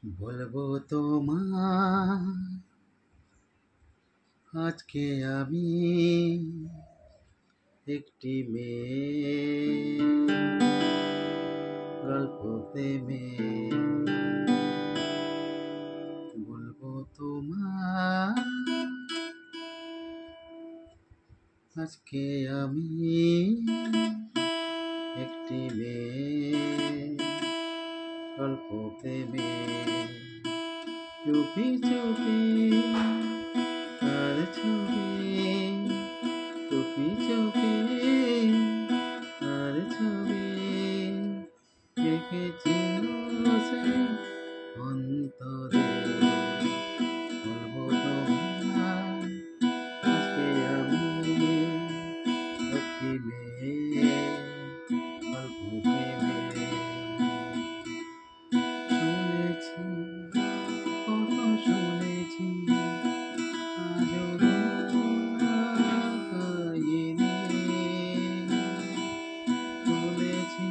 বলবো তোমার আজকে আমি একটি মেয়ে গল্প প্রেমে বলবো তোমার আজকে আমি একটি মেয়ে গল্প প্রেমে চুপি চুপি আর ছবি চুপি চুপি আর ছবি দেখেছিল সে অন্তরে বলবো তোমার আজকে আমি একটি মেয়ে গল্প প্রেমে শুনেছি কত শুনেছি আজও কাহিনী শুনেছি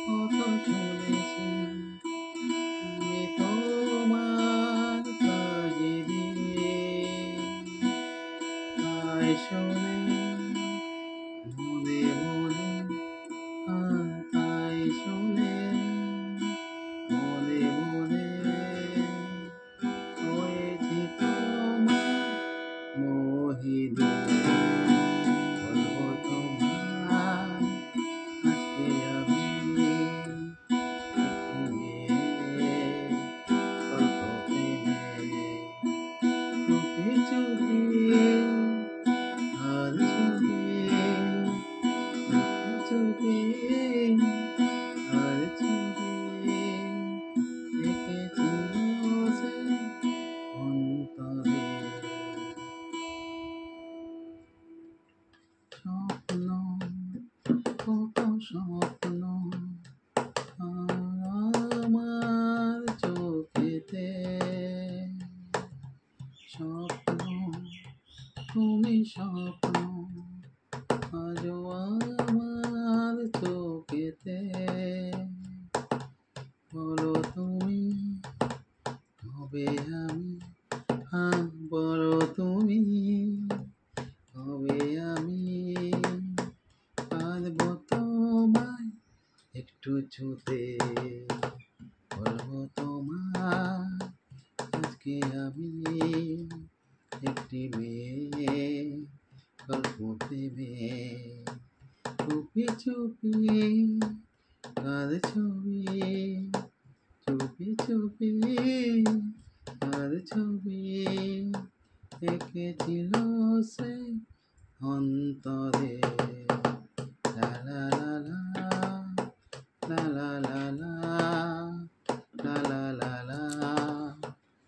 কত শুনেছি আমি তোমার কাহিনী তাই শুনে মনে মনে তাই শুনে মনে মনে হয়েছি তোমার মোহিনী বলবো তোমার আজকে আমি একটি মেয়ে গল্প প্রেমে চুপি চুপি আর চুপি আর ছবি দেখেছিল সে অন্তরে স্বপ্ন কত স্বপ্ন আমার চোখেতে স্বপ্ন তুমি স্বপ্ন আজও আমার চোখেতে বলো তুমি হবে আমি বলো তুমি হবে আমি পারবো তোমায় একটু ছুতে বলবো তোমার আজকে আমি একটি মেয়ে গল্প প্রেমে চুপি চুপি আর ছবি চুপি চুপি আর ছবি এঁকেছিল সে অন্তরে লা লা লা লা